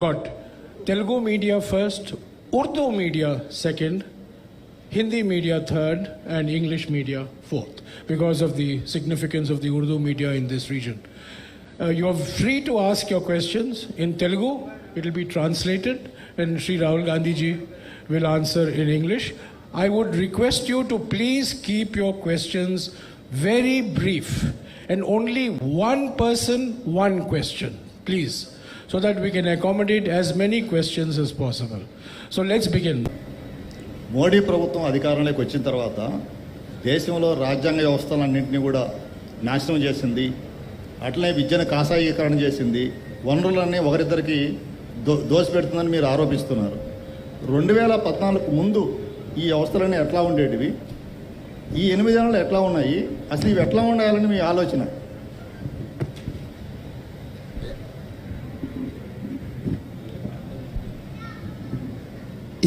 got Telugu media first, Urdu media second, Hindi media third, and English media fourth, because of the significance of the Urdu media in this region. You are free to ask your questions in Telugu. It will be translated, and Sri Rahul Gandhi ji will answer in English. I would request you to please keep your questions very brief, and only one person, one question, please, so that we can accommodate as many questions as possible. So let's begin. Modi ప్రభుత్వం అధికారంలోకి వచ్చిన తర్వాత దేశంలో రాజ్యాంగ వ్యవస్థలన్నింటినీ కూడా నాశనం చేసింది. అట్లనే విద్యను కాషాయీకరణ చేసింది. వనరులన్నీ ఒకరిద్దరికి దోసిపెడుతుందని మీరు ఆరోపిస్తున్నారు. 2014 ముందు ఈ వ్యవస్థలన్నీ ఎట్లా ఉండేటివి, ఈ 8 ఏళ్ళు ఎట్లా ఉన్నాయి, అసలు ఇవి ఎట్లా ఉండాలని మీ ఆలోచన?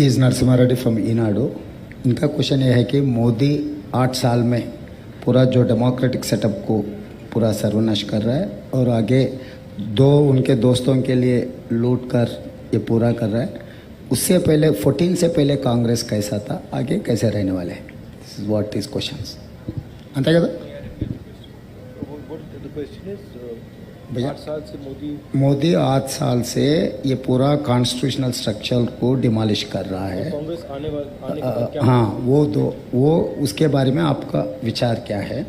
Is Narasimha Reddy from Eenadu. इनका क्वेश्चन ये है कि मोदी 8 साल में पूरा जो डेमोक्रेटिक सेटअप को पूरा सर्वनाश कर रहा है और आगे उनके दोस्तों के लिए लूट कर ये पूरा कर रहा है. उससे पहले 14 से पहले कांग्रेस कैसा था, आगे कैसे रहने वाले हैं? This is what is questions. अंत కదా 8 साल से मोदी 8 साल से ये पूरा कॉन्स्टिट्यूशनल स्ट्रक्चर को डिमोलिश कर रहा है. कांग्रेस आने हाँ, वो उसके बारे में आपका विचार क्या है?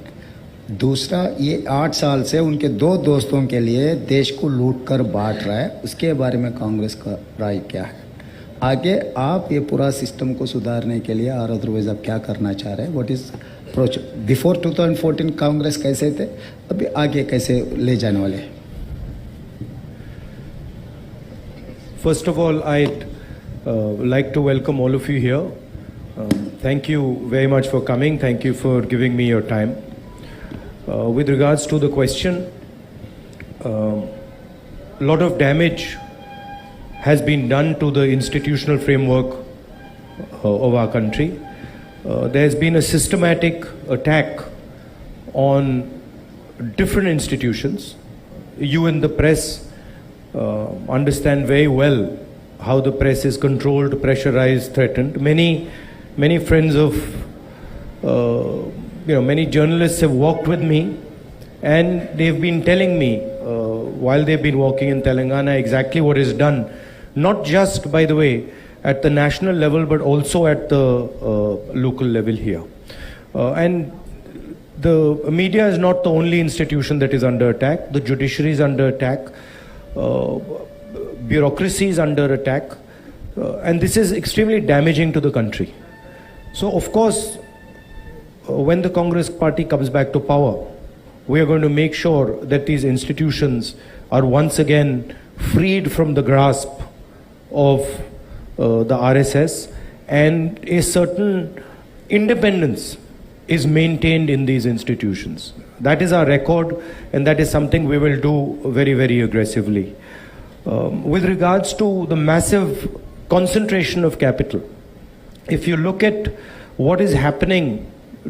दूसरा, ये 8 साल से उनके 2 दोस्तों के लिए देश को लूट कर बांट रहा है, उसके बारे में कांग्रेस का राय क्या है? आगे आप ये पूरा सिस्टम को सुधारने के लिए और अदरवाइज आप क्या करना चाह रहे हैं? What is approach? Before 2014 Congress कैसे थे, अभी आगे कैसे ले जाने वाले हैं? First of all, I'd like to welcome all of you here. Thank you very much for coming. Thank you for giving me your time. With regards to the question, a lot of damage has been done to the institutional framework of our country. There's been a systematic attack on different institutions. You in the press understand very well how the press is controlled, pressurized, threatened. Many friends of many journalists have walked with me, and they've been telling me while they've been walking in Telangana exactly what is done, not just, by the way, at the national level, but also at the local level here. And the media is not the only institution that is under attack. The judiciary is under attack. Bureaucracy is under attack. And this is extremely damaging to the country. So, of course, when the Congress party comes back to power, we are going to make sure that these institutions are once again freed from the grasp of the RSS, and a certain independence is maintained in these institutions. That is our record, and that is something we will do very, very aggressively. With regards to the massive concentration of capital, if you look at what is happening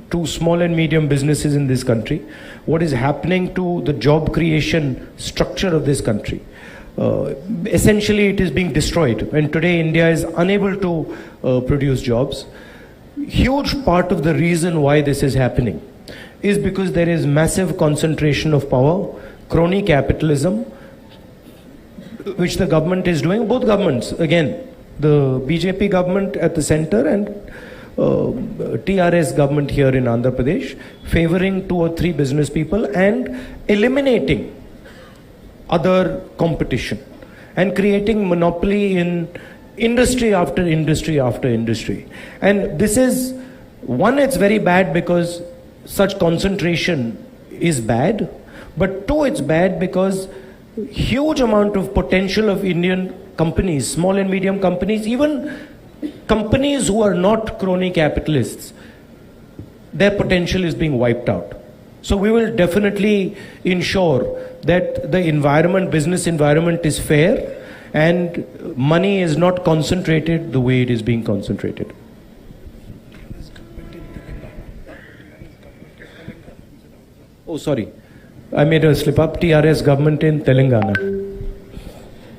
to small and medium businesses in this country, what is happening to the job creation structure of this country, essentially it is being destroyed, and today India is unable to produce jobs. Huge part of the reason why this is happening is because there is massive concentration of power, crony capitalism, which the government is doing, both governments, again, the BJP government at the center and TRS government here in Andhra Pradesh, favoring 2 or 3 business people and eliminating other competition and creating monopoly in industry after industry after industry. And this is, one, it's very bad because such concentration is bad, but 2, it's bad because huge amount of potential of Indian companies, small and medium companies, even companies who are not crony capitalists, their potential is being wiped out. So we will definitely ensure that the environment, business environment, is fair and money is not concentrated the way it is being concentrated. Oh, sorry. I made a slip up. TRS government in Telangana.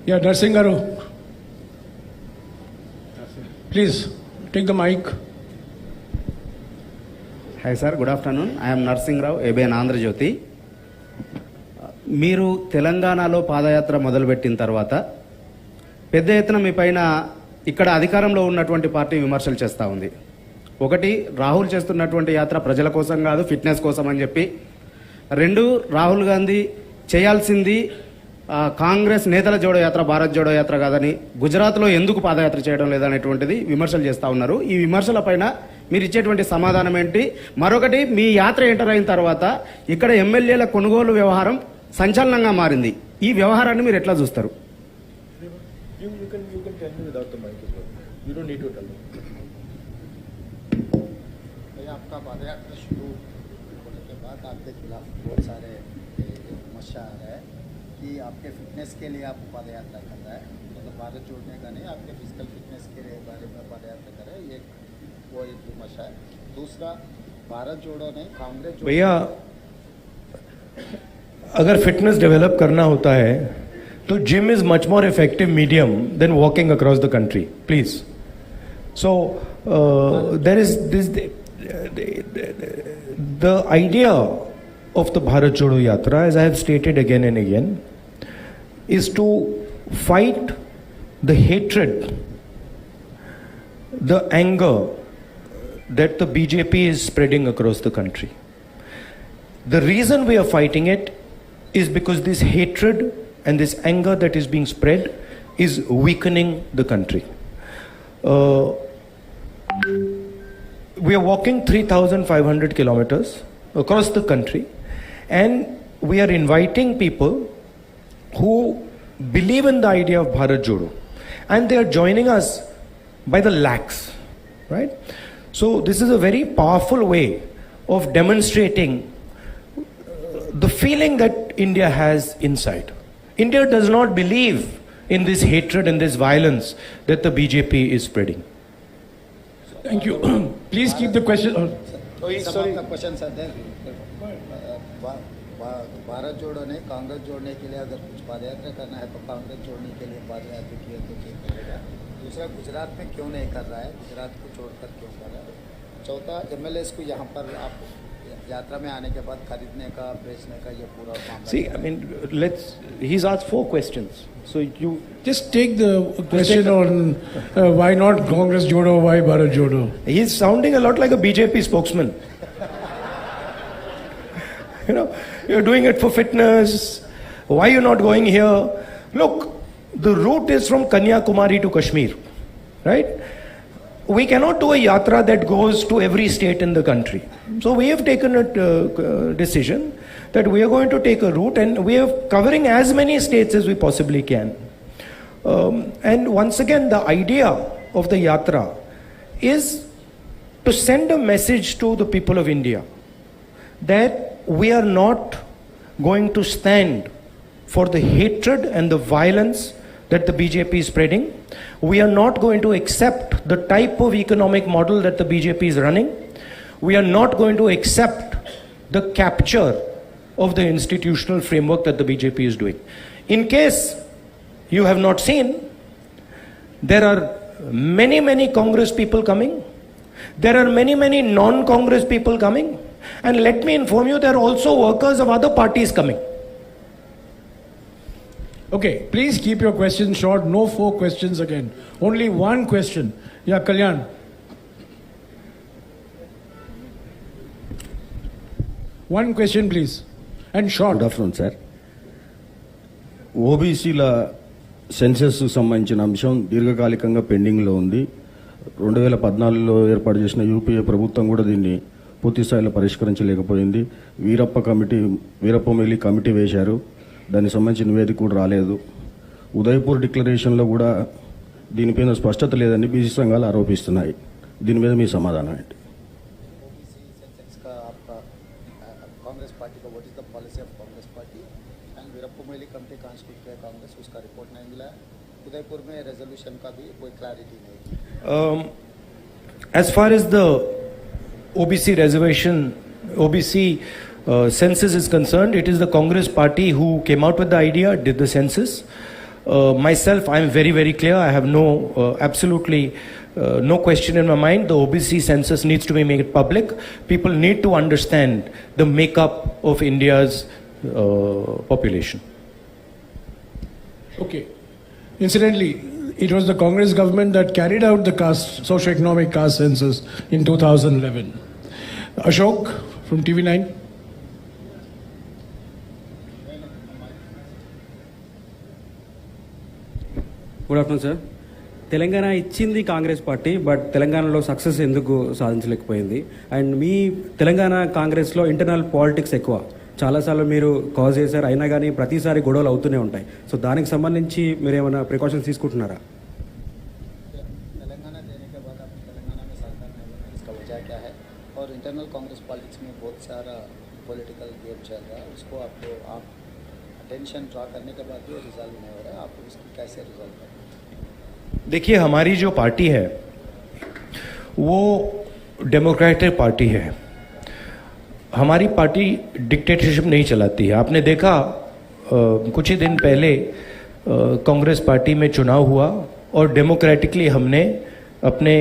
Yeah, Narsingaru. Please take the mic. Hi sir, good afternoon. I'm Narasimha Rao, ABN Andhra Jyothi. మీరు తెలంగాణలో పాదయాత్ర మొదలుపెట్టిన తర్వాత పెద్ద ఎత్తున మీ పైన ఇక్కడ అధికారంలో ఉన్నటువంటి పార్టీ విమర్శలు చేస్తూ ఉంది. ఒకటి, రాహుల్ చేస్తున్నటువంటి యాత్ర ప్రజల కోసం కాదు, ఫిట్నెస్ కోసం అని చెప్పి. రెండు, రాహుల్ గాంధీ చేయాల్సింది కాంగ్రెస్ నేతల జోడో యాత్ర, భారత్ జోడో యాత్ర కాదని, గుజరాత్లో ఎందుకు పాదయాత్ర చేయడం లేదనేటువంటిది విమర్శలు చేస్తూ ఉన్నారు. ఈ విమర్శల పైన మీరు ఇచ్చేటువంటి సమాధానం ఏంటి? మరొకటి, మీ యాత్ర ఎంటర్ అయిన తర్వాత ఇక్కడ ఎమ్మెల్యేల కొనుగోలు వ్యవహారం సంచలనంగా మారింది. ఈ వ్యవహారాన్ని మీరు ఎట్లా చూస్తారు? आपका पदयात्रा शुरू होने के बाद आपके खिलाफ बहुत सारे समस्या आ रहा है कि आपके फिटनेस के लिए आप पदयात्रा कर रहा है, मतलब भारत जोड़ने का नहीं, आपके फिजिकल फिटनेस के लिए बारे में पदयात्रा कर रहे हैं, ये वो एक समस्या है. दूसरा, भारत जोड़ो नहीं, कांग्रेस जोड़ो. भैया, अगर फिटनेस डेवलप करना होता है तो gym is much more effective medium than walking across the country, please. So there is this the idea of the Bharat Jodo Yatra, as I have stated again and again, is to fight the hatred, the anger that the BJP is spreading across the country. The reason we are fighting it is because this hatred and this anger that is being spread is weakening the country. We are walking 3,500 kilometers across the country, and we are inviting people who believe in the idea of Bharat Jodo, and they are joining us by the lakhs, right? So this is a very powerful way of demonstrating the feeling that India has inside. India does not believe in this hatred and this violence that the BJP is spreading. Thank you. Please keep the question. some of the questions are there. Bharat जोड़ो नहीं, कांग्रेस जोड़ने के लिए अगर कुछ पदयात्रा करना है तो कांग्रेस जोड़ने के लिए पदयात्रा किया तो क्या करेगा? दूसरा, गुजरात में क्यों नहीं कर रहा है, गुजरात को छोड़कर क्यों कर रहा है? चौथा, एमएलएस को यहाँ पर आप यात्रा में आने के बाद खरीदने का, बेचने का ये पूरा मामला. See, I mean, he's asked 4 questions. So you Just take the question on why not Congress Jodo, why Bharat Jodo. He's sounding a lot like a BJP spokesman. You know, you're doing it for fitness. Why you're not going here? Look, the route is from Kanyakumari to Kashmir, right? We cannot do a yatra that goes to every state in the country. So we have taken a decision that we are going to take a route, and we are covering as many states as we possibly can. And once again, the idea of the yatra is to send a message to the people of India that we are not going to stand for the hatred and the violence that the BJP is spreading. We are not going to accept the type of economic model that the BJP is running. We are not going to accept the capture of the institutional framework that the BJP is doing. In case you have not seen, there are many Congress people coming. There are many non-Congress people coming. And let me inform you, there are also workers of other parties coming. Okay, please keep your questions short. No 4 questions again. Only 1 question. Yeah, Kalyan. One question, please. And short. Good afternoon sir. ఓబీసీల census సంబంధించిన అంశం దీర్ఘకాలికంగా పెండింగ్లో ఉంది. 2014లో ఏర్పాటు చేసిన UPA ప్రభుత్వం కూడా దీన్ని పూర్తి స్థాయిలో పరిష్కరించలేకపోయింది. వీరప్పమొయిలి కమిటీ వేశారు, దానికి సంబంధించిన నివేదిక కూడా రాలేదు. ఉదయపూర్ డిక్లరేషన్లో కూడా దీనిపైన స్పష్టత లేదని బీసీ సంఘాలు ఆరోపిస్తున్నాయి. దీని మీద మీ సమాధానం ఏంటి? कांग्रेस पार्टी का what is the policy of Congress party and वीरप्पमोइली committee constitute किया कांग्रेस, उसका रिपोर्ट नहीं मिला. उदयपुर में रेजोल्यूशन का भी कोई क्लैरिटी नहीं. As far as the OBC reservation, OBC census is concerned, it is the Congress party who came out with the idea, did the census. Myself, I'm very, very clear. I have absolutely no question in my mind. The OBC census needs to be made public. People need to understand the makeup of India's population. Okay. Incidentally, it was the Congress government that carried out the socio-economic caste census in 2011. Ashok from TV9. Good afternoon sir. Telangana ఇచ్చింది Congress party, but తెలంగాణలో success ఎందుకు సాధించలేకపోయింది? And మీ తెలంగాణ కాంగ్రెస్లో internal politics ఎక్కువ, చాలాసార్లు మీరు cause చేశారు, అయినా కానీ ప్రతిసారి గొడవలు అవుతూనే ఉంటాయి. సో దానికి సంబంధించి మీరు ఏమైనా ప్రికాషన్స్ తీసుకుంటున్నారా? तेलंगाना देने के बाद आपको तेलंगाना में सरकार नहीं बनी, इसका वजह क्या है? और इंटरनल कांग्रेस पॉलिटिक्स में बहुत सारा पॉलिटिकल गेम चल रहा है, उसको आपको आप अटेंशन ड्रा करने के बाद भी रिजल्व नहीं हो रहा है, आप उसको कैसे रिजल्व करें? देखिए, हमारी जो पार्टी है वो डेमोक्रेटिक पार्टी है. हमारी पार्टी डिक्टेटरशिप नहीं चलाती है. आपने देखा कुछ ही दिन पहले कांग्रेस पार्टी में चुनाव हुआ और डेमोक्रेटिकली हमने अपने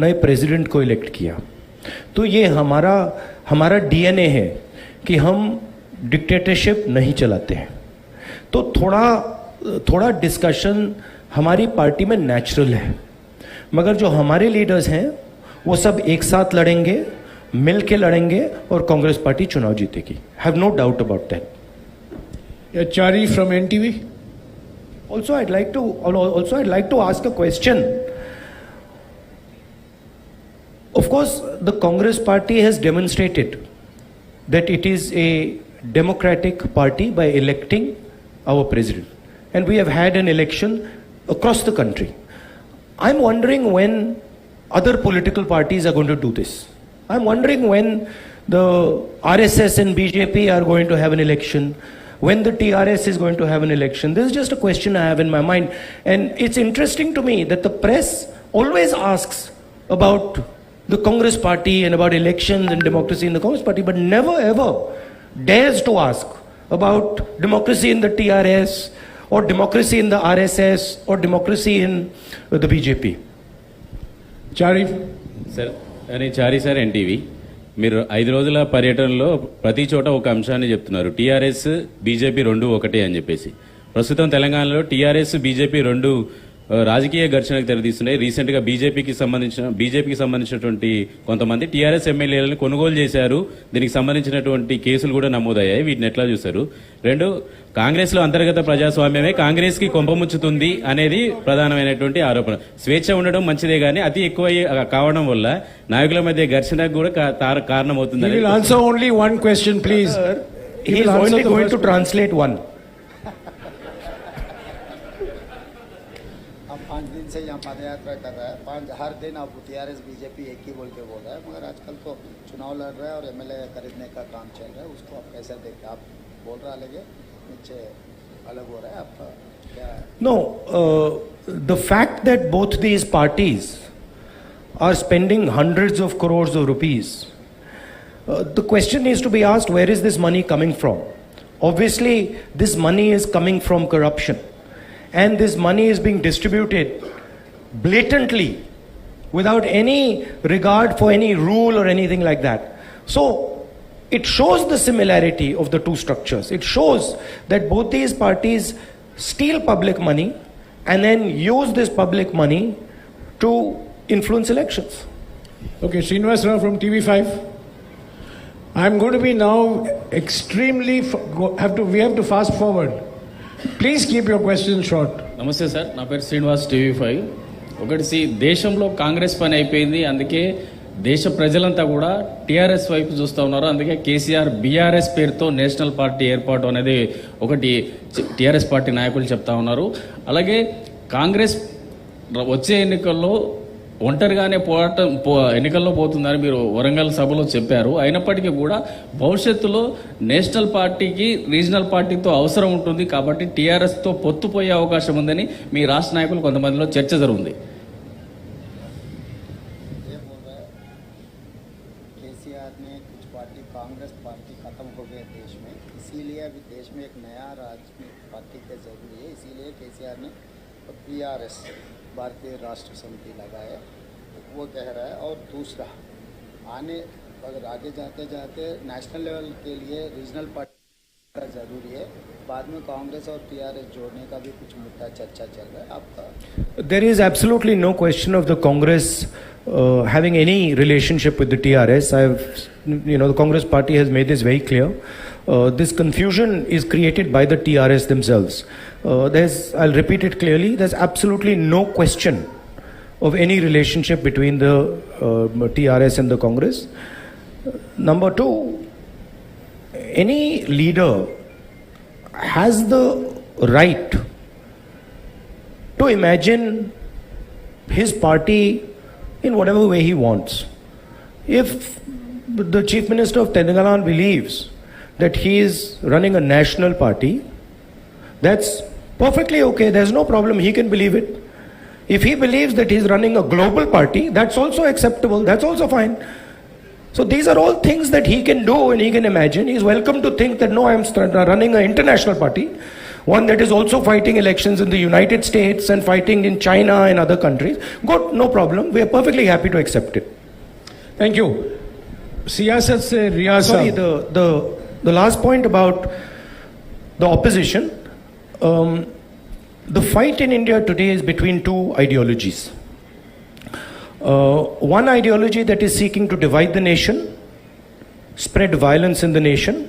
नए प्रेसिडेंट को इलेक्ट किया. तो ये हमारा डीएनए है कि हम डिक्टेटरशिप नहीं चलाते हैं. तो थोड़ा डिस्कशन हमारी पार्टी में नेचुरल है, मगर जो हमारे लीडर्स हैं वो सब एक साथ लड़ेंगे, मिल के लड़ेंगे और कांग्रेस पार्टी चुनाव जीतेगी. Have no doubt about that. Chari from NTV. Also, I'd like to ask a question. Of course, the Congress party has demonstrated that it is a democratic party by electing our president. And we have had an election across the country. I'm wondering when other political parties are going to do this. I'm wondering when the RSS and BJP are going to have an election, when the TRS is going to have an election. This is just a question I have in my mind. And it's interesting to me that the press always asks about the Congress party and about elections and democracy in the Congress party, but never ever dares to ask about democracy in the TRS or democracy in the RSS or democracy in the BJP. Chari. Sir, నేను చారి sir, NTV. మీరు 5 రోజుల పర్యటనలో ప్రతి చోట ఒక అంశాన్ని చెప్తున్నారు, TRS BJP రెండు ఒకటే అని చెప్పేసి. ప్రస్తుతం తెలంగాణలో టీఆర్ఎస్ బీజేపీ రెండు రాజకీయ ఘర్షణకు తెరదీస్తున్నాయి. రీసెంట్ గా బీజేపీకి సంబంధించినటువంటి కొంతమంది టీఆర్ఎస్ ఎమ్మెల్యేలను కొనుగోలు చేశారు. దీనికి సంబంధించినటువంటి కేసులు కూడా నమోదయ్యాయి. వీటిని ఎట్లా చూస్తారు? రెండు, కాంగ్రెస్ లో అంతర్గత ప్రజాస్వామ్యమే కాంగ్రెస్ కి కొంపముచ్చుతుంది అనేది ప్రధానమైనటువంటి ఆరోపణ. స్వేచ్ఛ ఉండడం మంచిదే గానీ అతి ఎక్కువ కావడం వల్ల నాయకుల మధ్య ఘర్షణకు కూడా కారణమవుతుంది. He will answer only one question, please. He is only going to translate one. हम 5 दिन से यहाँ पद यात्रा कर रहा है, हर दिन आप टीआरएस बीजेपी एक ही बोल के बोल रहा है, मगर आजकल तो चुनाव लड़ रहा है और एमएलए खरीदने का काम चल रहा है, उसको आप कैसे देखते? आप बोल रहा लगे नीचे अलग हो रहा है आपका क्या? No, the fact that both these parties are spending hundreds of crores of rupees, the question needs to be asked, where is this money coming from? Obviously, this money is coming from corruption, and this money is being distributed blatantly without any regard for any rule or anything like that. So it shows the similarity of the two structures. It shows that both these parties steal public money and then use this public money to influence elections. Okay, Srinivas Rao from TV5. I'm going to be now extremely we have to fast forward. Please keep your questions short. నమస్తే sir, నా పేరు Srinivas, TV5. ఒకటి, దేశంలో కాంగ్రెస్ పని అయిపోయింది, అందుకే దేశ ప్రజలంతా కూడా టీఆర్ఎస్ వైపు చూస్తూ ఉన్నారు. అందుకే కేసీఆర్ బీఆర్ఎస్ పేరుతో నేషనల్ పార్టీ ఏర్పాటు అనేది ఒకటి టీఆర్ఎస్ పార్టీ నాయకులు చెప్తా ఉన్నారు. అలాగే కాంగ్రెస్ వచ్చే ఎన్నికల్లో ఒంటరిగానే ఎన్నికల్లో పోతుందని మీరు వరంగల్ సభలో చెప్పారు. అయినప్పటికీ కూడా భవిష్యత్తులో నేషనల్ పార్టీకి రీజనల్ పార్టీతో అవసరం ఉంటుంది, కాబట్టి టీఆర్ఎస్తో పొత్తుపోయే అవకాశం ఉందని మీ రాష్ట్ర నాయకులు కొంతమందిలో చర్చ జరుగుతుంది. केसीआर ने कुछ पार्टी कांग्रेस पार्टी खत्म हो गए देश में, इसीलिए अभी देश में एक नया राजनीतिक पार्टी की जरूरी है, इसीलिए टीआरएस भारतीय राष्ट्र समिति लगा है वो कह रहा है, और दूसरा अगर आगे जाते जाते नेशनल लेवल के लिए रीजनल पार्टी जरूरी है, बाद में कांग्रेस और टीआरएस जोड़ने का भी कुछ मुद्दा चर्चा चल रहा है आपका? There is absolutely no question of the Congress having any relationship with the TRS. The Congress party has made this very clear. This confusion is created by the TRS themselves. I'll repeat it clearly, there's absolutely no question of any relationship between the TRS and the Congress. Number two, any leader has the right to imagine his party in whatever way he wants. If the Chief Minister of Telangana believes that he is running a national party, that's perfectly okay, there's no problem, he can believe it. If he believes that he's running a global party, that's also acceptable, that's also fine. So these are all things that he can do and he can imagine. He's welcome to think that no, I'm running an international party, one that is also fighting elections in the United States and fighting in China and other countries. Good, no problem. We are perfectly happy to accept it. Thank you. Siyasat se riyasa. Sorry, the last point about the opposition. The fight in India today is between two ideologies. One ideology that is seeking to divide the nation, spread violence in the nation,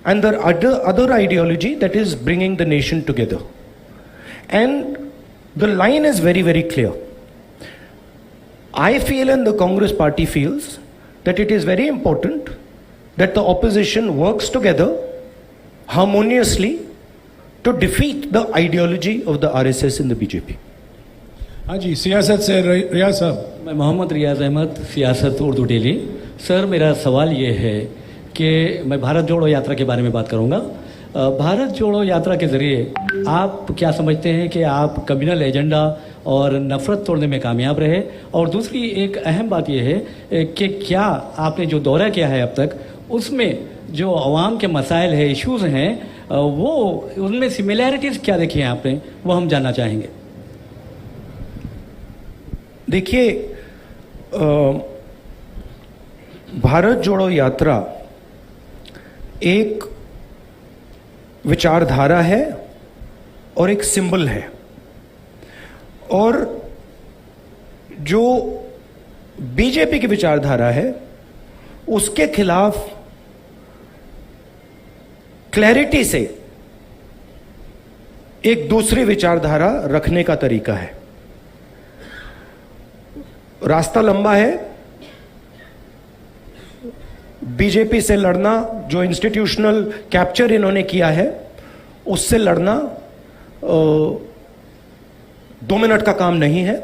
and the other ideology that is bringing the nation together. And the line is very, very clear. I feel and the Congress party feels that it is very important that the opposition works together harmoniously to defeat the ideology of the RSS and the BJP. हाँ जी, सियासत से रियाज साहब। मैं मोहम्मद रियाज अहमद, सियासत Urdu daily. Sir, मेरा सवाल ये है कि मैं भारत जोड़ो यात्रा के बारे में बात करूंगा। भारत जोड़ो यात्रा के ज़रिए आप क्या समझते हैं कि आप कम्युनल एजेंडा और नफ़रत तोड़ने में कामयाब रहे? और दूसरी एक अहम बात यह है कि क्या आपने जो दौरा किया है अब तक, उसमें जो अवाम के मसाइल है, इश्यूज़ हैं, वो उनमें सिमिलैरिटीज़ क्या देखी हैं आपने, वो हम जानना चाहेंगे। देखिए, भारत जोड़ो यात्रा एक विचारधारा है और एक सिंबल है, और जो बीजेपी की विचारधारा है उसके खिलाफ क्लैरिटी से एक दूसरी विचारधारा रखने का तरीका है। रास्ता लंबा है। बीजेपी से लड़ना, जो इंस्टीट्यूशनल कैप्चर इन्होंने किया है, उससे लड़ना 2 मिनट का काम नहीं है।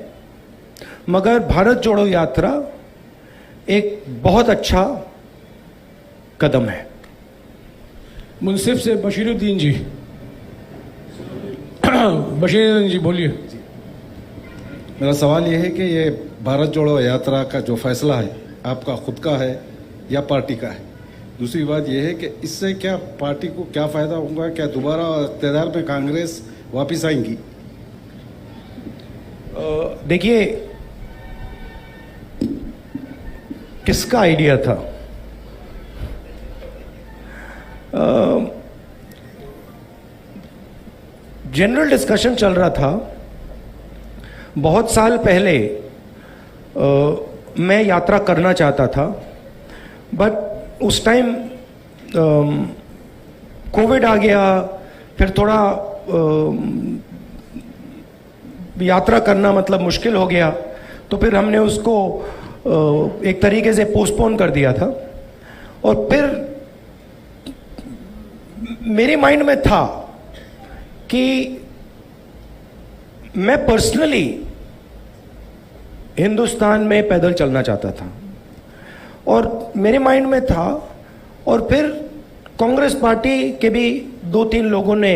मगर भारत जोड़ो यात्रा एक बहुत अच्छा कदम है। मुंसिफ से बशीरुद्दीन जी। बशीरुद्दीन जी बोलिए। मेरा सवाल यह है कि ये भारत जोड़ो यात्रा का जो फैसला है, आपका खुद का है या पार्टी का है? दूसरी बात यह है कि इससे क्या पार्टी को क्या फायदा होगा? क्या दोबारा इक़्तिदार में कांग्रेस वापस आएंगी? देखिए, किसका आइडिया था? जनरल डिस्कशन चल रहा था। बहुत साल पहले मैं यात्रा करना चाहता था, बट उस टाइम कोविड आ गया, फिर थोड़ा यात्रा करना मतलब मुश्किल हो गया, तो फिर हमने उसको एक तरीके से पोस्टपोन कर दिया था। और फिर मेरे माइंड में था कि मैं पर्सनली हिंदुस्तान में पैदल चलना चाहता था, और मेरे माइंड में था। और फिर कांग्रेस पार्टी के भी 2-3 लोगों ने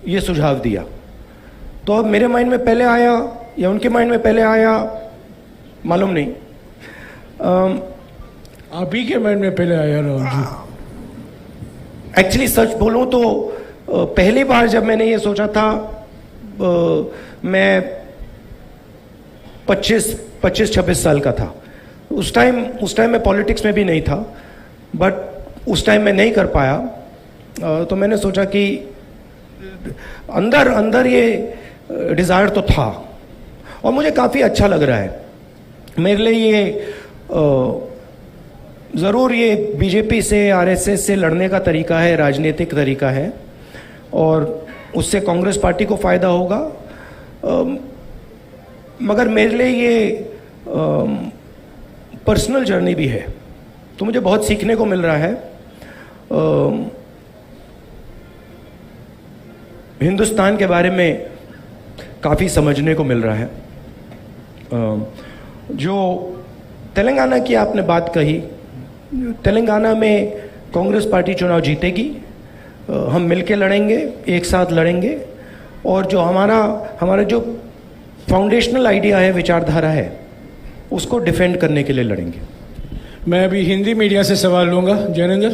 ये सुझाव दिया, तो अब मेरे माइंड में पहले आया या उनके माइंड में पहले आया, मालूम नहीं। आप ही के माइंड में पहले आया राहुल जी? एक्चुअली सच बोलूं तो पहली बार जब मैंने ये सोचा था मैं 25-26 साल का था। उस टाइम मैं पॉलिटिक्स में भी नहीं था, बट उस टाइम मैं नहीं कर पाया। तो मैंने सोचा कि अंदर ये डिज़ायर तो था और मुझे काफ़ी अच्छा लग रहा है। मेरे लिए ये ज़रूर ये बीजेपी से, आरएसएस से लड़ने का तरीका है, राजनीतिक तरीका है, और उससे कांग्रेस पार्टी को फ़ायदा होगा। मगर मेरे लिए ये पर्सनल जर्नी भी है, तो मुझे बहुत सीखने को मिल रहा है। हिंदुस्तान के बारे में काफ़ी समझने को मिल रहा है। जो तेलंगाना की आपने बात कही, तेलंगाना में कांग्रेस पार्टी चुनाव जीतेगी। हम मिलके लड़ेंगे, एक साथ लड़ेंगे, और जो हमारा जो फाउंडेशनल आइडिया है, विचारधारा है, उसको डिफेंड करने के लिए लड़ेंगे। मैं अभी हिंदी मीडिया से सवाल लूंगा। जैनेंद्र,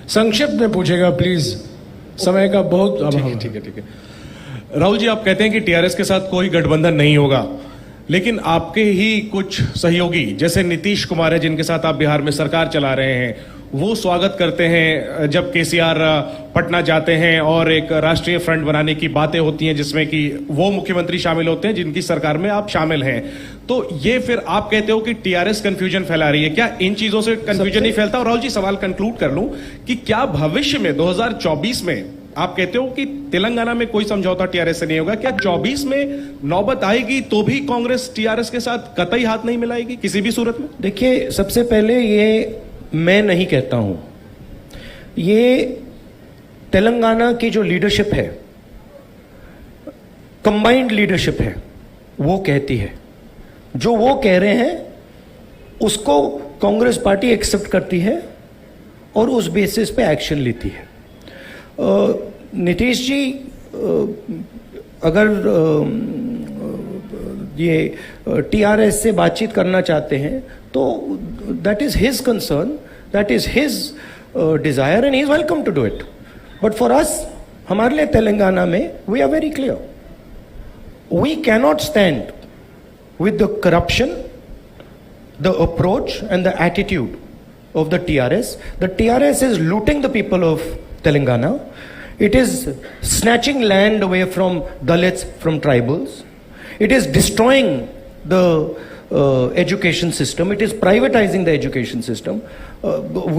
संक्षिप्त में पूछेगा प्लीज, समय का बहुत अभाव। ठीक है। राहुल जी, आप कहते हैं कि टीआरएस के साथ कोई गठबंधन नहीं होगा, लेकिन आपके ही कुछ सहयोगी जैसे नीतीश कुमार है, जिनके साथ आप बिहार में सरकार चला रहे हैं, वो स्वागत करते हैं जब केसीआर पटना जाते हैं और एक राष्ट्रीय फ्रंट बनाने की बातें होती हैं, जिसमें कि वो मुख्यमंत्री शामिल होते हैं जिनकी सरकार में आप शामिल हैं। तो ये फिर आप कहते हो कि टीआरएस कंफ्यूजन फैला रही है। क्या इन चीजों से कंफ्यूजन नहीं फैलता? और राहुल जी, सवाल कंक्लूड कर लूं कि क्या भविष्य में 2024 में आप कहते हो कि तेलंगाना में कोई समझौता टीआरएस से नहीं होगा, क्या 24 में नौबत आएगी तो भी कांग्रेस टीआरएस के साथ कतई हाथ नहीं मिलाएगी किसी भी सूरत में? देखिए, सबसे पहले ये मैं नहीं कहता हूं, ये तेलंगाना की जो लीडरशिप है, कंबाइंड लीडरशिप है, वो कहती है। जो वो कह रहे हैं उसको कांग्रेस पार्टी एक्सेप्ट करती है और उस बेसिस पे एक्शन लेती है। नीतीश जी अगर ये टीआरएस से बातचीत करना चाहते हैं तो that is his concern, that is his desire and he is welcome to do it. But for us, हमारे लिए तेलंगाना में we are very clear, we cannot stand with the corruption, the approach and the attitude of the TRS. The TRS is looting the people of Telangana. It is snatching land away from Dalits, from tribals. It is destroying the education system. It is privatizing the education system.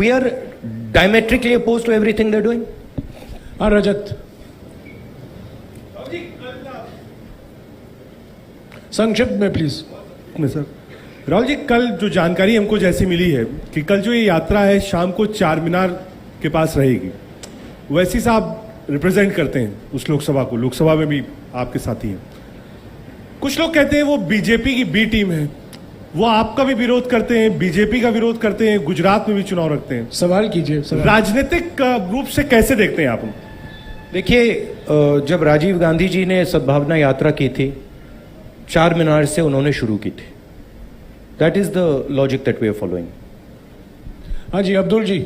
We are diametrically opposed to everything they're doing. Rajat. संक्षिप्त में please. Sir, Rahul ji, कल जो जानकारी हमको जैसी मिली है कि कल जो ये यात्रा है शाम को चार मीनार के पास रहेगी, वैसी साहब रिप्रेजेंट करते हैं उस लोकसभा को, लोकसभा में भी आपके साथी हैं। कुछ लोग कहते हैं वो बीजेपी की बी टीम है, वो आपका भी विरोध करते हैं, बीजेपी का विरोध करते हैं, गुजरात में भी चुनाव रखते हैं। सवाल कीजिए। राजनीतिक रूप से कैसे देखते हैं आप? देखिए, जब राजीव गांधी जी ने सद्भावना यात्रा की थी, चार मीनार से उन्होंने शुरू की थी। That is the logic that we are following. हाँ जी, अब्दुल जी।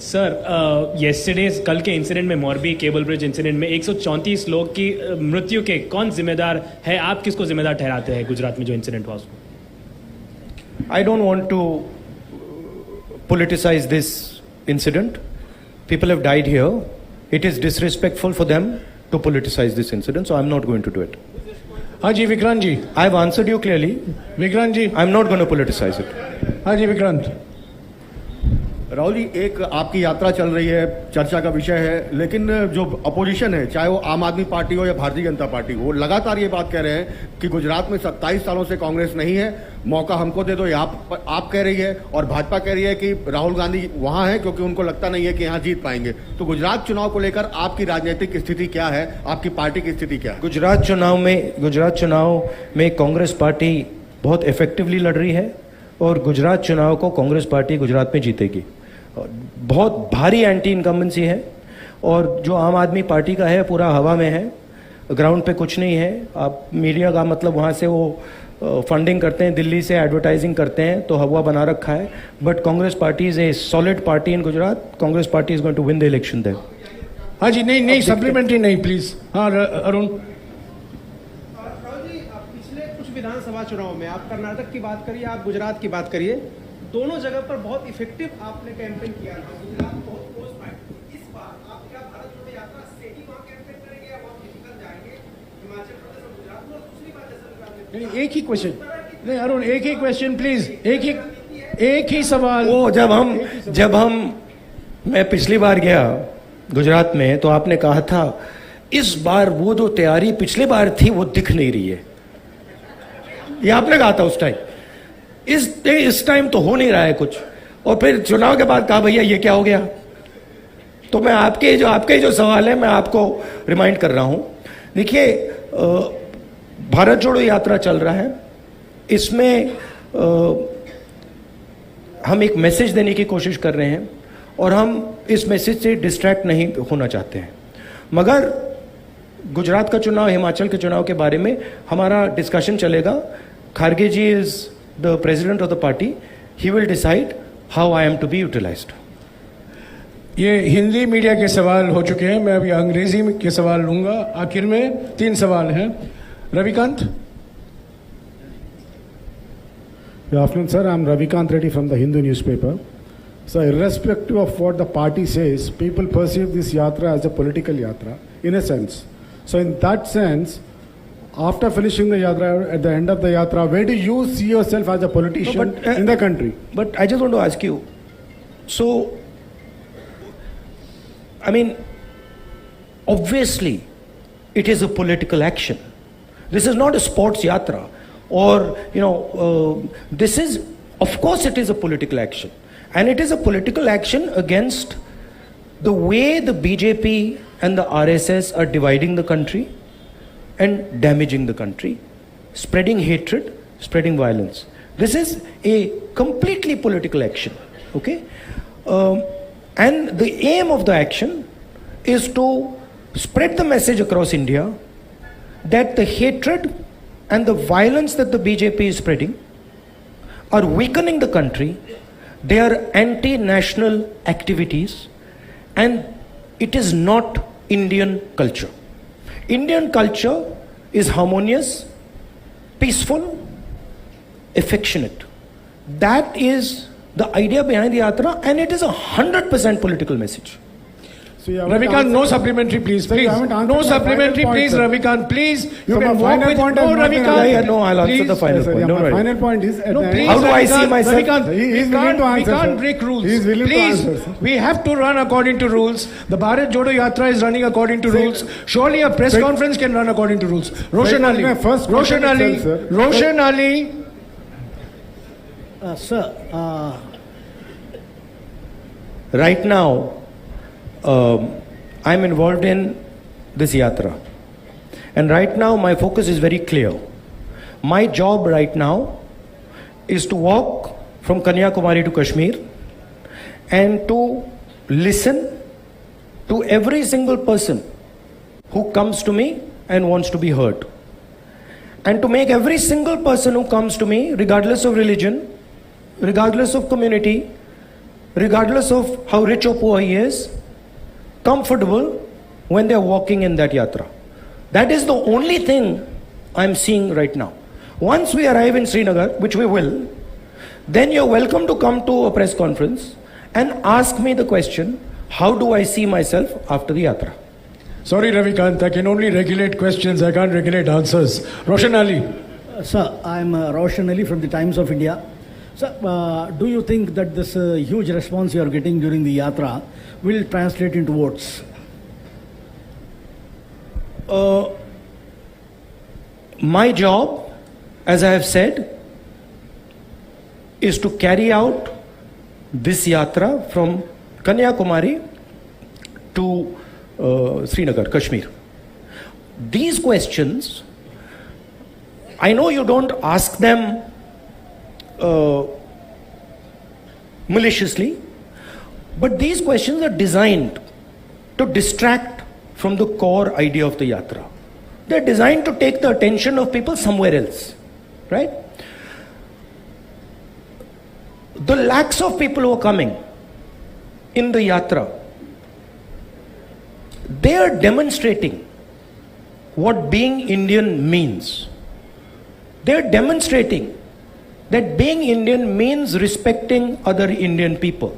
सर, येस्टरडे कल के इंसिडेंट में, मोरबी केबल ब्रिज इंसिडेंट में 134 लोग की मृत्यु के कौन जिम्मेदार है? आप किसको जिम्मेदार ठहराते हैं गुजरात में जो इंसिडेंट हुआ उसको? I don't want to politicize this incident. People have died here. It is disrespectful for them to politicize this incident, so I'm not going to do it. Haji Vikrant ji. I've answered you clearly. Vikrant ji. I'm not going to politicize it. Haji Vikrant. Rahul ji, एक आपकी यात्रा चल रही है, चर्चा का विषय है, लेकिन जो अपोजिशन है, चाहे वो आम आदमी पार्टी हो या भारतीय जनता पार्टी, वो लगातार ये बात कह रहे हैं कि गुजरात में 27 सालों से कांग्रेस नहीं है, मौका हमको दे दो। ये आप कह रही है और भाजपा कह रही है कि राहुल गांधी वहां है क्योंकि उनको लगता नहीं है कि यहाँ जीत पाएंगे। तो गुजरात चुनाव को लेकर आपकी राजनीतिक स्थिति क्या है, आपकी पार्टी की स्थिति क्या है? गुजरात चुनाव में कांग्रेस पार्टी बहुत इफेक्टिवली लड़ रही है और गुजरात चुनाव को कांग्रेस पार्टी गुजरात में जीतेगी। बहुत भारी एंटी इनकम्बेंसी है और जो आम आदमी पार्टी का है पूरा हवा में है। ग्राउंड पे कुछ नहीं है. आप मीडिया का मतलब वहाँ से वो फंडिंग करते हैं, दिल्ली से एडवर्टाइजिंग करते हैं, तो हवा बना रखा है. But Congress party is a solid party in Gujarat. Congress party is going to win the election there. हाँ जी, नहीं सप्लीमेंट्री नहीं प्लीज. हाँ अरुण. पिछले कुछ विधानसभा चुनाव में आप कर्नाटक की बात करिए, आप गुजरात की बात करिए, दोनों जगह पर बहुत इफेक्टिव आपने कैंपेन किया था. गुजरात बहुत क्लोज फाइट. इस बार आप क्या भारत जोड़ो यात्रा से ही वहां कैंपेन करेंगे या वहां फिजिकल जाएंगे हिमाचल प्रदेश और गुजरात में? और दूसरी बात जैसे एक ही क्वेश्चन. नहीं अरुण, एक ही क्वेश्चन प्लीज. एक ही सवाल. वो जब हम मैं पिछली बार गया गुजरात में तो आपने कहा था इस बार वो जो तैयारी पिछली बार थी वो दिख नहीं रही है. ये आपने कहा था उस टाइम. इस टाइम तो हो नहीं रहा है कुछ. और फिर चुनाव के बाद कहा भैया ये क्या हो गया. तो मैं आपके जो सवाल है मैं आपको रिमाइंड कर रहा हूं. देखिए, भारत जोड़ो यात्रा चल रहा है. इसमें हम एक मैसेज देने की कोशिश कर रहे हैं और हम इस मैसेज से डिस्ट्रैक्ट नहीं होना चाहते हैं. मगर गुजरात का चुनाव, हिमाचल के चुनाव के बारे में हमारा डिस्कशन चलेगा. Kharge ji is the president of the party. He will decide how I am to be utilized. ये हिंदी मीडिया के सवाल हो चुके हैं. मैं अभी अंग्रेजी के सवाल लूंगा. आखिर में 3 सवाल हैं. Ravikant. Good afternoon, sir. I'm Ravikant Reddy from the Hindu newspaper. So, irrespective of what the party says, people perceive this yatra as a political yatra, in a sense. So, in that sense, after finishing the yatra, at the end of the yatra, where do you see yourself as a politician in the country? But I just want to ask you, so, I mean, obviously, it is a political action. This is not a sports yatra. Or, this is, of course, it is a political action. And it is a political action against the way the BJP and the RSS are dividing the country and damaging the country, spreading hatred, spreading violence. This is a completely political action. Okay? And the aim of the action is to spread the message across India that the hatred and the violence that the BJP is spreading are weakening the country. They are anti-national activities and it is not Indian culture. Indian culture is harmonious, peaceful, affectionate. That is the idea behind the yatra and it is 100% political message. So Ravikant, no supplementary, please. Please. No supplementary, please, Ravikant. Please. You can walk with... No, Ravikant. No, I'll answer the final point. My final point is... No, please, how do I see myself? Ravikant, we can't break rules. He is willing please, to answer, sir. We have to run according to rules. The Bharat Jodo Yatra is running according to rules. Surely a press conference can run according to rules. Roshan Ali. Roshan Ali. Sir, right now, I'm involved in this yatra. And right now, my focus is very clear. My job right now is to walk from Kanyakumari to Kashmir and to listen to every single person who comes to me and wants to be heard. And to make every single person who comes to me, regardless of religion, regardless of community, regardless of how rich or poor he is, comfortable when they are walking in that yatra. That is the only thing I'm seeing right now. Once we arrive in Srinagar, which we will, then you're welcome to come to a press conference and ask me the question, how do I see myself after the yatra? Sorry, Ravikant, I can only regulate questions, I can't regulate answers. Roshan Ali. sir, I'm Roshan Ali from the Times of India. Sir, do you think that this huge response you are getting during the yatra will translate into votes? My job, as I have said, is to carry out this yatra from Kanyakumari to Srinagar, Kashmir. These questions, I know you don't ask them maliciously, but these questions are designed to distract from the core idea of the yatra, They're designed to take the attention of people somewhere else, right? The lakhs of people who are coming in the Yatra, they are demonstrating what being Indian means. They're demonstrating that being Indian means respecting other Indian people.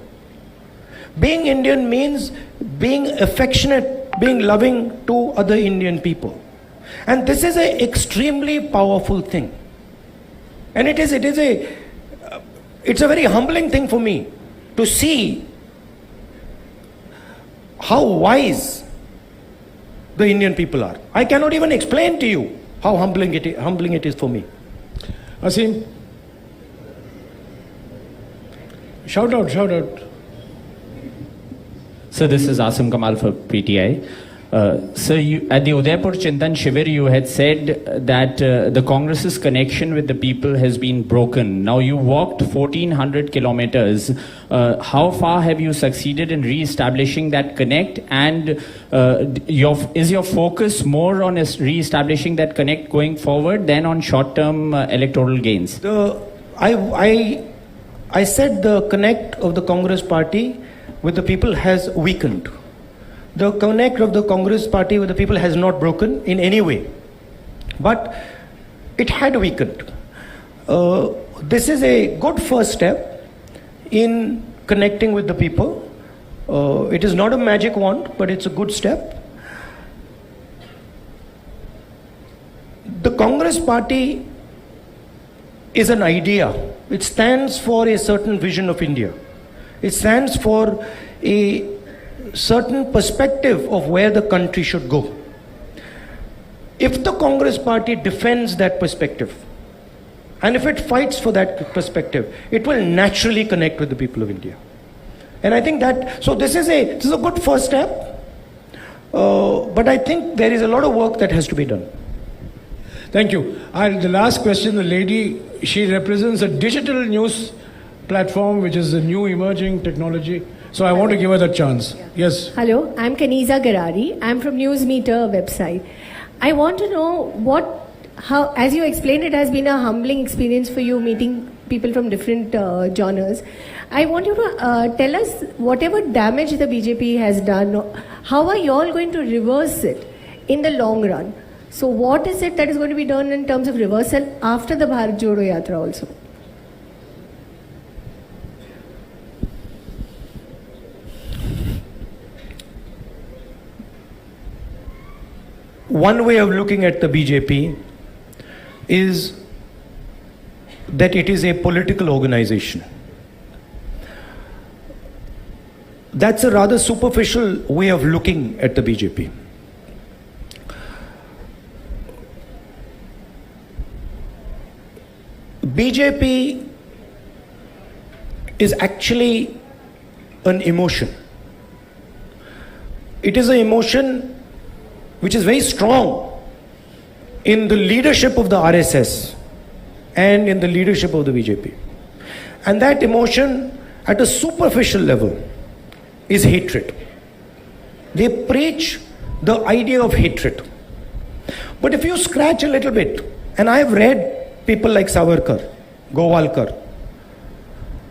Being Indian means being affectionate, being loving to other Indian people. And this is an extremely powerful thing. And it's a very humbling thing for me to see how wise the Indian people are. I cannot even explain to you how humbling it is for me. Asim, shout out. So this is Asim Kamal for PTI. So you, at the Udaipur Chintan Shivir, you had said that the Congress's connection with the people has been broken. Now you walked 1400 kilometers. How far have you succeeded in re-establishing that connect? And is your focus more on re-establishing that connect going forward than on short-term electoral gains? I said the connect of the Congress party with the people has weakened. The connect of the Congress party with the people has not broken in any way, but it had weakened. This is a good first step in connecting with the people. It is not a magic wand, but it's a good step. The Congress party is an idea. It stands for a certain vision of India. It stands for a certain perspective of where the country should go. If the Congress party defends that perspective, and if it fights for that perspective, it will naturally connect with the people of India. And I think that, so this is a good first step, but I think there is a lot of work that has to be done. Thank you. And the last question, the lady, she represents a digital news platform, which is a new emerging technology. So I want to give her that chance. Yeah. Yes. Hello, I'm Kaniza Garari. I'm from Newsmeter website. I want to know how, as you explained, it has been a humbling experience for you meeting people from different genres. I want you to tell us whatever damage the BJP has done, how are you all going to reverse it in the long run? So what is it that is going to be done in terms of reversal after the Bharat Jodo Yatra also? One way of looking at the BJP is that it is a political organization. That's a rather superficial way of looking at the BJP. BJP is actually an emotion. It is an emotion which is very strong in the leadership of the RSS and in the leadership of the BJP. And that emotion at a superficial level is hatred. They preach the idea of hatred. But if you scratch a little bit, and I've read people like Savarkar, Gowalkar,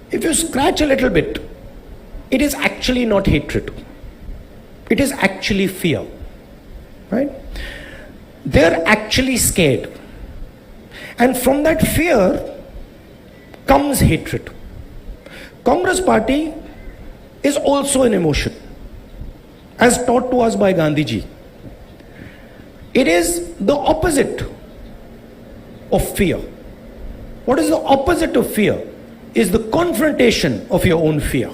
if you scratch a little bit, it is actually not hatred. It is actually fear. Right? They're actually scared. And from that fear comes hatred. Congress party is also an emotion, as taught to us by Gandhiji. It is the opposite of fear. What is the opposite of fear? Is the confrontation of your own fear.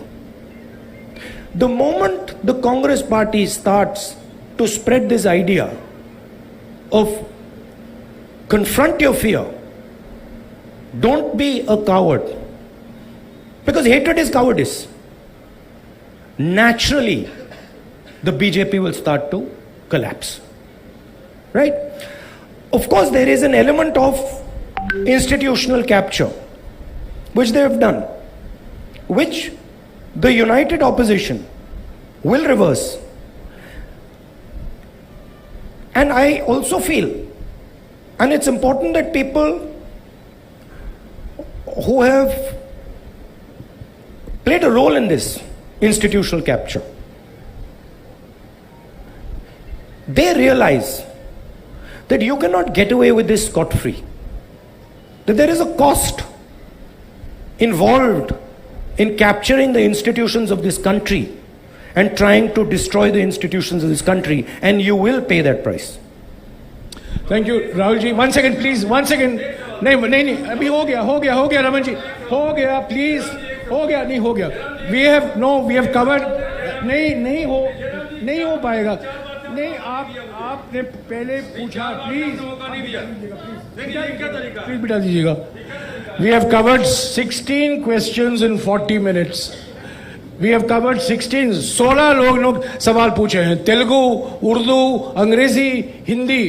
The moment the Congress party starts to spread this idea of confront your fear, don't be a coward, because hatred is cowardice, naturally the BJP will start to collapse. Right? Of course, there is an element of institutional capture, which they have done, which the united opposition will reverse. And I also feel, and it's important that people who have played a role in this institutional capture, they realize that you cannot get away with this scot-free, that there is a cost involved in capturing the institutions of this country and trying to destroy the institutions of this country, and you will pay that price. Thank you, Rahul ji. 1 second, please. 1 second. नहीं, अभी हो गया, रमन जी, हो गया, please, हो गया, नहीं हो गया. We have covered. नहीं हो पाएगा. नहीं, आपने पहले पूछा, please बिठा दीजिएगा. We have covered 16 questions in 40 minutes. We have covered 16 लोग सवाल पूछे हैं. तेलुगु, उर्दू, अंग्रेजी, हिंदी,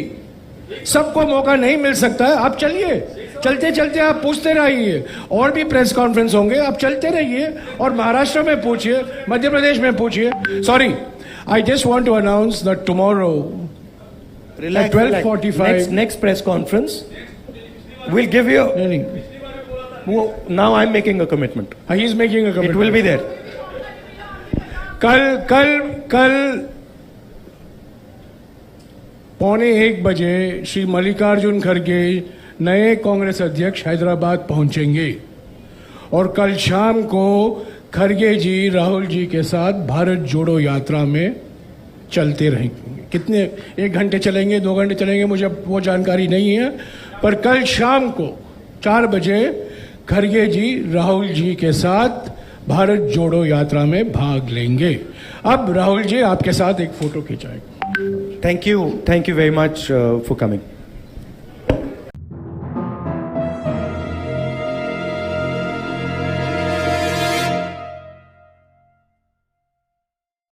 सबको मौका नहीं मिल सकता है. आप चलिए, चलते आप पूछते रहिए. और भी प्रेस कॉन्फ्रेंस होंगे, आप चलते रहिए और महाराष्ट्र में पूछिए, मध्य प्रदेश में पूछिए. Sorry, I just want to announce that tomorrow at 12:45 next press conference we'll give you. Now I'm making a commitment. He's making a commitment. It will be there. कल 12:45 बजे श्री मल्लिकार्जुन खड़गे नए कांग्रेस अध्यक्ष हैदराबाद पहुंचेंगे और कल शाम को खड़गे जी राहुल जी के साथ भारत जोड़ो यात्रा में चलते रहेंगे. कितने 1 घंटे चलेंगे, 2 घंटे चलेंगे, मुझे वो जानकारी नहीं है, पर कल शाम को 4 बजे खड़गे जी राहुल जी के साथ भारत जोड़ो यात्रा में भाग लेंगे. अब राहुल जी आपके साथ एक photo खिंचाएंगे. Thank you very much for coming.